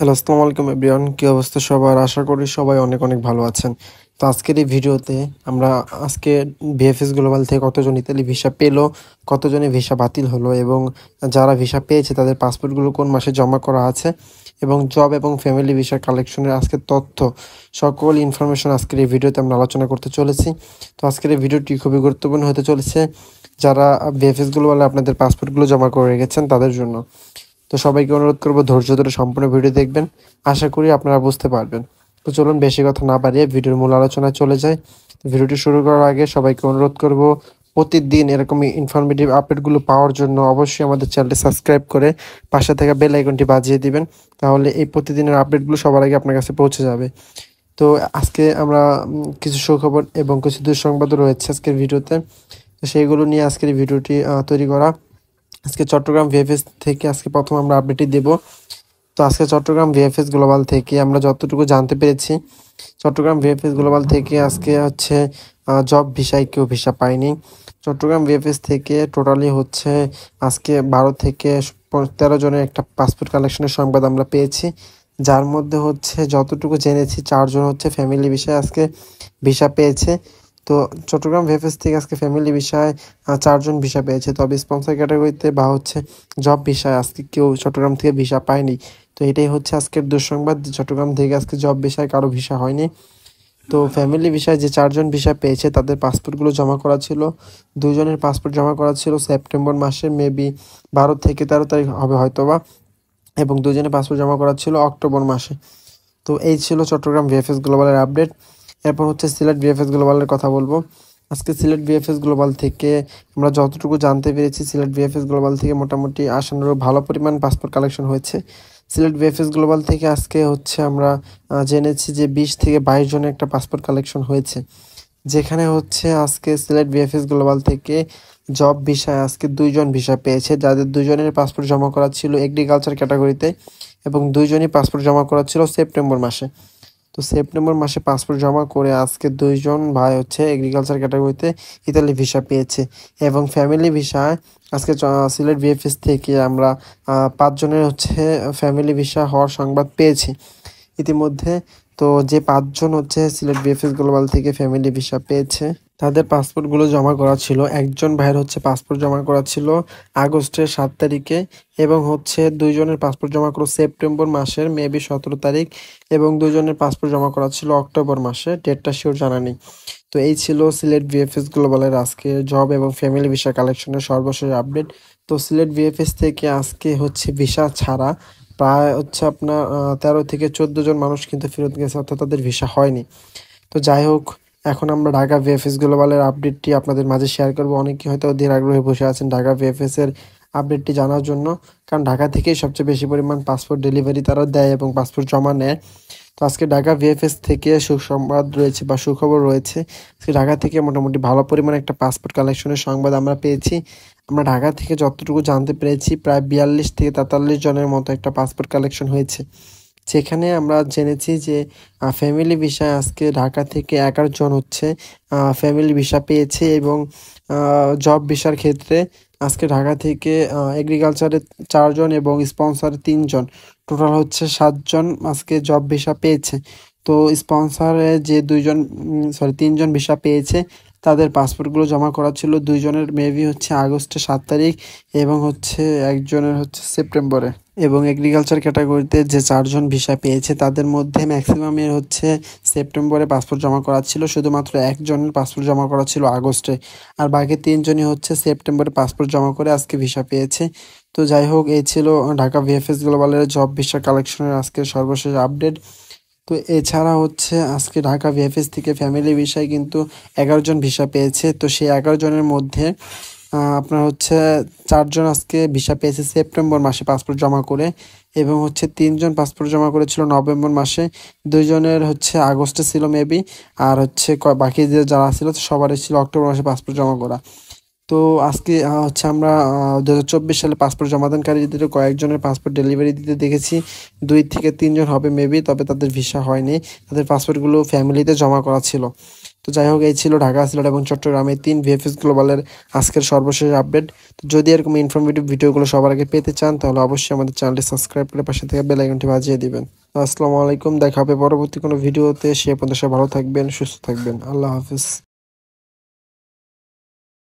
Hello, আসসালামু আলাইকুম everyone. কি অবস্থা সবার? আশা করি সবাই অনেক অনেক ভালো আছেন। তো আজকের এই ভিডিওতে আমরা আজকে ভিএফএস গ্লোবাল থেকে কতজন ইতালি ভিসা পেলো, কতজনের ভিসা বাতিল হলো এবং যারা ভিসা পেয়েছে তাদের পাসপোর্টগুলো কোন মাসে জমা করা আছে এবং জব এবং ফ্যামিলি ভিসা কালেকশনের আজকের তথ্য, সকল ইনফরমেশন আজকের এই ভিডিওতে আমরা আলোচনা করতে চলেছি। তো আজকের এই ভিডিওটি খুবই গুরুত্বপূর্ণ হতে চলেছে যারা ভিএফএস গ্লোবালে আপনাদের পাসপোর্টগুলো জমা করে রেখেছেন তাদের জন্য। তো সবাইকে অনুরোধ করবো ধৈর্য ধরে সম্পূর্ণ ভিডিও দেখবেন, আশা করি আপনারা বুঝতে পারবেন। তো চলুন বেশি কথা না বাড়িয়ে ভিডিওর মূল আলোচনায় চলে যাই। ভিডিওটি শুরু করার আগে সবাইকে অনুরোধ করব প্রতিদিন এরকম ইনফরমেটিভ আপডেটগুলো পাওয়ার জন্য অবশ্যই আমাদের চ্যানেলটি সাবস্ক্রাইব করে পাশে থাকা বেল আইকনটি বাজিয়ে দিবেন, তাহলে এই প্রতিদিনের আপডেটগুলো সবার আগে আপনার কাছে পৌঁছে যাবে। তো আজকে আমরা কিছু সুখবর এবং কিছু দুঃসংবাদও রয়েছে আজকের ভিডিওতে, তো সেইগুলো নিয়ে আজকের এই ভিডিওটি তৈরি করা। আজকে চট্টগ্রাম ভিএফএস থেকে আজকে প্রথম আমরা আপডেটটি দেব। তো আজকে চট্টগ্রাম ভিএফএস গ্লোবাল থেকে আমরা যতটুকু জানতে পেরেছি, চট্টগ্রাম ভিএফএস গ্লোবাল থেকে আজকে হচ্ছে জব ভিসায় কেউ ভিসা পায়নি। চট্টগ্রাম ভিএফএস থেকে টোটালি হচ্ছে আজকে 12 থেকে 13 জনের একটা পাসপোর্ট কালেকশনের সংবাদ আমরা পেয়েছি, যার মধ্যে হচ্ছে যতটুকু জেনেছি 4 জন হচ্ছে ফ্যামিলি ভিসায় আজকে ভিসা পেয়েছে। তো চট্টগ্রাম ভিএফএস থেকে আজকে ফ্যামিলি ভিসায় 4 জন ভিসা পেয়েছে, তবে স্পন্সর ক্যাটাগরিতে বা হচ্ছে জব ভিসায় আজকে কেউ চট্টগ্রাম থেকে ভিসা পায়নি। তো এটাই হচ্ছে আজকের দুঃসংবাদ, চট্টগ্রাম থেকে আজকে জব ভিসায় কারো ভিসা হয়নি। তো ফ্যামিলি ভিসায় যে 4 জন ভিসা পেয়েছে তাদের পাসপোর্টগুলো জমা করা ছিল, 2 জনের পাসপোর্ট জমা করা ছিল সেপ্টেম্বর মাসে, মেবি 12 থেকে 13 তারিখ হবে হয়তোবা, এবং 2 জনের পাসপোর্ট জমা করা ছিল অক্টোবর মাসে। তো এই ছিল চট্টগ্রাম ভিএফএস গ্লোবালের আপডেট। এরপর হচ্ছে সিলেট ভিএফএস গ্লোবালের কথা বলবো। আজকে সিলেট ভিএফএস গ্লোবাল থেকে আমরা যতটুকু জানতে পেরেছি, সিলেট ভিএফএস গ্লোবাল থেকে মোটামুটি আশানুরূপ ভালো পরিমাণ পাসপোর্ট কালেকশন হয়েছে। সিলেট ভিএফএস গ্লোবাল থেকে আজকে হচ্ছে আমরা জেনেছি যে 20 থেকে 22 জনের একটা পাসপোর্ট কালেকশন হয়েছে, যেখানে হচ্ছে আজকে সিলেট ভিএফএস গ্লোবাল থেকে জব ভিসায় আজকে 2 জন ভিসা পেয়েছে, যাদের 2 জনের পাসপোর্ট জমা করা ছিল এগ্রিকালচার ক্যাটাগরিতে এবং 2 জনই পাসপোর্ট জমা করা ছিল সেপ্টেম্বর মাসে। তো সেপ্টেম্বর মাসে পাসপোর্ট জমা করে আজকে 2 জন ভাই হচ্ছে এগ্রিকালচার ক্যাটাগরিতে ইতালি ভিসা পেয়েছে এবং ফ্যামিলি ভিসায় আজকে সিলেট ভিএফএস থেকে আমরা 5 জনের হচ্ছে ফ্যামিলি ভিসা হওয়ার সংবাদ পেয়েছি ইতিমধ্যে। তো যে 5 জন হচ্ছে সিলেট ভিএফএস গ্লোবাল থেকে ফ্যামিলি ভিসা পেয়েছে তাদের পাসপোর্টগুলো জমা করা ছিল, একজন ভাইয়ের হচ্ছে পাসপোর্ট জমা করা ছিল আগস্টের 7 তারিখে এবং হচ্ছে 2 জনের পাসপোর্ট জমা করা সেপ্টেম্বর মাসের মেবি 17 তারিখ এবং 2 জনের পাসপোর্ট জমা করা ছিল অক্টোবর মাসে, ডেটটা শিওর জানা নেই। তো এই ছিল সিলেট ভিএফএস গ্লোবালের আজকে জব এবং ফ্যামিলি ভিসা কালেকশনের সর্বশেষ আপডেট। তো সিলেট ভিএফএস থেকে আজকে হচ্ছে ভিসা ছাড়া প্রায় হচ্ছে আপনার 13 থেকে 14 জন মানুষ কিন্তু ফেরত গেছে, অর্থাৎ তাদের ভিসা হয়নি। তো যাই হোক, এখন আমরা ঢাকা ভিএফএস গ্লোবালের আপডেটটি আপনাদের মাঝে শেয়ার করব। অনেকে হয়তো অধীর আগ্রহে বসে আছেন ঢাকা ভিএফএস এর আপডেটটি জানার জন্য, কারণ ঢাকা থেকেই সবচেয়ে বেশি পরিমাণ পাসপোর্ট ডেলিভারি তারা দেয় এবং পাসপোর্ট জমা নেয়। তো আজকে ঢাকা ভিএফএস থেকে সুসংবাদ রয়েছে বা সুখবর রয়েছে, আজকে ঢাকা থেকে মোটামুটি ভালো পরিমাণ একটা পাসপোর্ট কালেকশনের সংবাদ আমরা পেয়েছি। আমরা ঢাকা থেকে যতটুকু জানতে পেরেছি প্রায় 42 থেকে 43 জনের মতো একটা পাসপোর্ট কালেকশন হয়েছে, যেখানে আমরা জেনেছি যে ফ্যামিলি ভিসায় আজকে ঢাকা থেকে 11 জন হচ্ছে ফ্যামিলি ভিসা পেয়েছে এবং জব ভিসার ক্ষেত্রে আজকে ঢাকা থেকে এগ্রিকালচারের 4 জন এবং স্পন্সরে 3 জন, টোটাল হচ্ছে 7 জন আজকে জব ভিসা পেয়েছে। তো স্পন্সরে যে 3 জন ভিসা পেয়েছে তাদের পাসপোর্টগুলো জমা করা ছিল 2 জনের মেবি হচ্ছে আগস্টের 7 তারিখ এবং হচ্ছে একজনের হচ্ছে সেপ্টেম্বরে, এবং এগ্রিকালচার ক্যাটাগরিতে যে 4 জন ভিসা পেয়েছে তাদের মধ্যে ম্যাক্সিমামের হচ্ছে সেপ্টেম্বরে পাসপোর্ট জমা করা ছিল, শুধুমাত্র একজনের পাসপোর্ট জমা করা ছিল আগস্টে, আর বাকি 3 জনই হচ্ছে সেপ্টেম্বরে পাসপোর্ট জমা করে আজকে ভিসা পেয়েছে। তো যাই হোক, এই ছিল ঢাকা ভিএফএস গ্লোবালের জব ভিসা কালেকশনের আজকে সর্বশেষ আপডেট। তো এছাড়া হচ্ছে আজকে ঢাকা ভিএফএস থেকে ফ্যামিলি ভিসায় কিন্তু 11 জন ভিসা পেয়েছে। তো সেই 11 জনের মধ্যে আপনার হচ্ছে 4 জন আজকে ভিসা পেয়েছে সেপ্টেম্বর মাসে পাসপোর্ট জমা করে এবং হচ্ছে 3 জন পাসপোর্ট জমা করেছিল নভেম্বর মাসে, 2 জনের হচ্ছে আগস্টে ছিল মেবি, আর হচ্ছে বাকি যে যারা ছিল সবারই ছিল অক্টোবর মাসে পাসপোর্ট জমা করা। তো আজকে হচ্ছে আমরা 2024 সালে পাসপোর্ট জমাদানকারীদের কয়েকজনের পাসপোর্ট ডেলিভারি দিতে দেখেছি, 2 থেকে 3 জন হবে মেবি, তবে তাদের ভিসা হয়নি, তাদের পাসপোর্টগুলো ফ্যামিলিতে জমা করা ছিল। তো যাই হোক, এই ছিল ঢাকা, সিলেট এবং চট্টগ্রামে 3 ভিএফএস গ্লোবালের আজকের সর্বশেষ আপডেট। তো যদি এরকম ইনফরমেটিভ ভিডিওগুলো সবার আগে পেতে চান তাহলে অবশ্যই আমাদের চ্যানেলটি সাবস্ক্রাইব করে পাশে থেকে বেল আইকনটি বাজিয়ে দিবেন। আসসালামু আলাইকুম, দেখা হবে পরবর্তী কোনো ভিডিওতে। সে পর্যন্ত সবাই ভালো থাকবেন, সুস্থ থাকবেন। আল্লাহ হাফিজ।